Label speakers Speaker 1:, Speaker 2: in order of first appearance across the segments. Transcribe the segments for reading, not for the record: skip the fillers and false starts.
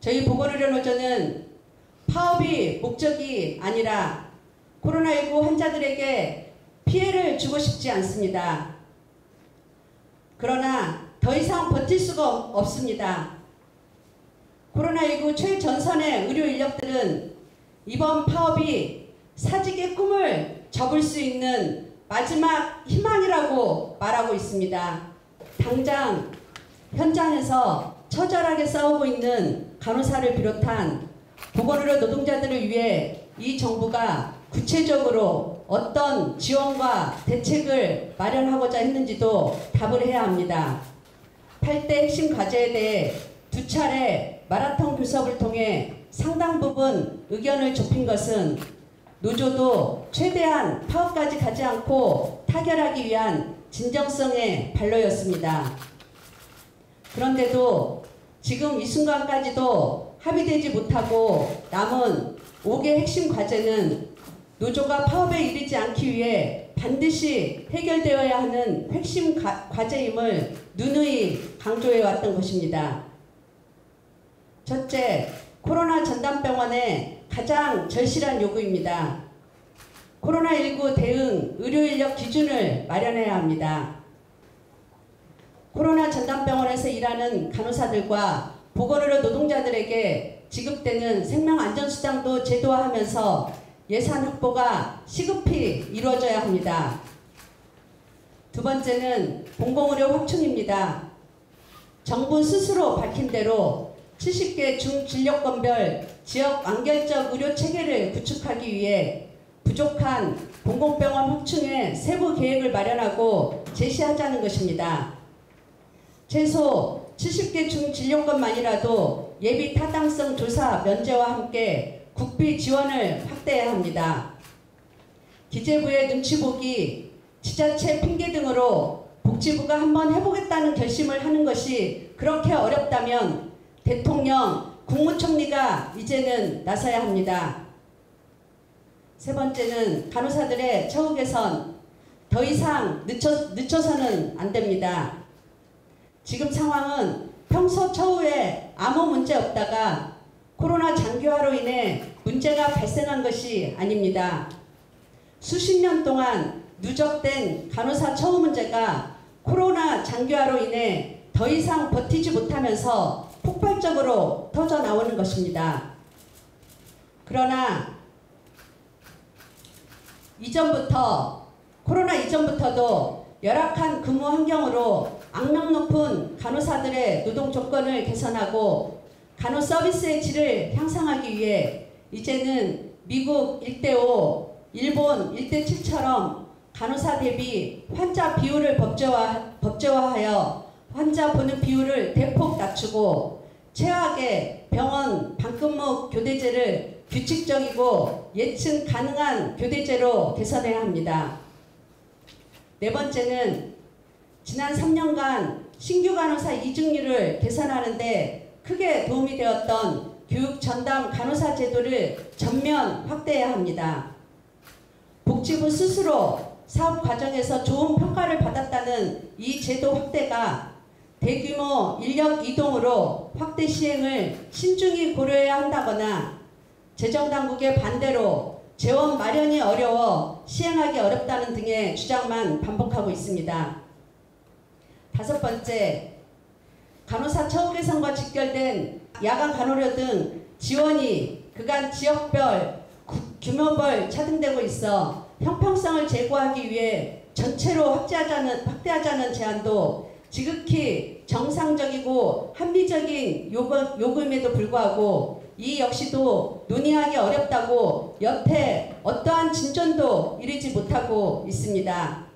Speaker 1: 저희 보건의료노조는 파업이 목적이 아니라 코로나19 환자들에게 피해를 주고 싶지 않습니다. 그러나 더 이상 버틸 수가 없습니다. 코로나19 최전선의 의료 인력들은 이번 파업이 사직의 꿈을 접을 수 있는 마지막 희망이라고 말하고 있습니다. 당장 현장에서 처절하게 싸우고 있는 간호사를 비롯한 보건의료 노동자들을 위해 이 정부가 구체적으로 어떤 지원과 대책을 마련하고자 했는지도 답을 해야 합니다. 8대 핵심 과제에 대해 2차례 마라톤 교섭을 통해 상당 부분 의견을 좁힌 것은 노조도 최대한 파업까지 가지 않고 타결하기 위한 진정성의 발로였습니다. 그런데도 지금 이 순간까지도 합의되지 못하고 남은 5개 핵심 과제는 노조가 파업에 이르지 않기 위해 반드시 해결되어야 하는 핵심 과제임을 누누이 강조해왔던 것입니다. 첫째, 코로나 전담병원의 가장 절실한 요구입니다. 코로나19 대응 의료인력 기준을 마련해야 합니다. 코로나 전담병원에서 일하는 간호사들과 보건의료 노동자들에게 지급되는 생명안전수당도 제도화하면서 예산 확보가 시급히 이루어져야 합니다. 두 번째는 공공의료 확충입니다. 정부 스스로 밝힌 대로 70개 중진료권별 지역 완결적 의료 체계를 구축하기 위해 부족한 공공병원 확충의 세부 계획을 마련하고 제시하자는 것입니다. 최소 70개 중진료권만이라도 예비 타당성 조사 면제와 함께 국비 지원을 확대해야 합니다. 기재부의 눈치 보기, 지자체 핑계 등으로 복지부가 한번 해보겠다는 결심을 하는 것이 그렇게 어렵다면 대통령, 국무총리가 이제는 나서야 합니다. 세 번째는 간호사들의 처우 개선, 더 이상 늦춰서는 안 됩니다. 지금 상황은 평소 처우에 아무 문제 없다가 코로나 장기화로 인해 문제가 발생한 것이 아닙니다. 수십 년 동안 누적된 간호사 처우 문제가 코로나 장기화로 인해 더 이상 버티지 못하면서 폭발적으로 터져 나오는 것입니다. 그러나 코로나 이전부터도 열악한 근무 환경으로 악명 높은 간호사들의 노동 조건을 개선하고 간호 서비스의 질을 향상하기 위해 이제는 미국 1:5, 일본 1:7처럼 간호사 대비 환자 비율을 법제화하여 환자 보는 비율을 대폭 낮추고 최악의 병원 반근무 교대제를 규칙적이고 예측 가능한 교대제로 개선해야 합니다. 네 번째는 지난 3년간 신규 간호사 이직률을 개선하는 데 크게 도움이 되었던 교육 전담 간호사 제도를 전면 확대해야 합니다. 복지부 스스로 사업 과정에서 좋은 평가를 받았다는 이 제도 확대가 대규모 인력 이동으로 확대 시행을 신중히 고려해야 한다거나 재정당국의 반대로 재원 마련이 어려워 시행하기 어렵다는 등의 주장만 반복하고 있습니다. 다섯 번째, 간호사 처우 개선과 직결된 야간 간호료 등 지원이 그간 지역별, 규모별 차등되고 있어 형평성을 제고하기 위해 전체로 확대하자는 제안도 지극히 정상적이고 합리적인 요구임에도 불구하고 이 역시도 논의하기 어렵다고 여태 어떠한 진전도 이루지 못하고 있습니다.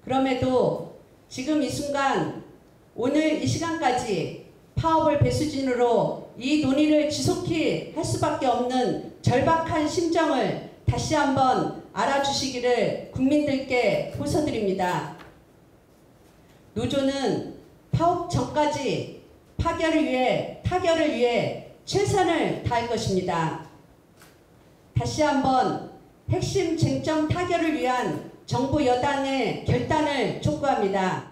Speaker 1: 그럼에도 지금 이 순간 오늘 이 시간까지 파업을 배수진으로 이 논의를 지속히 할 수밖에 없는 절박한 심정을 다시 한번 알아주시기를 국민들께 호소드립니다. 노조는 파업 전까지 타결을 위해 최선을 다할 것입니다. 다시 한번 핵심 쟁점 타결을 위한 정부 여당의 결단을 촉구합니다.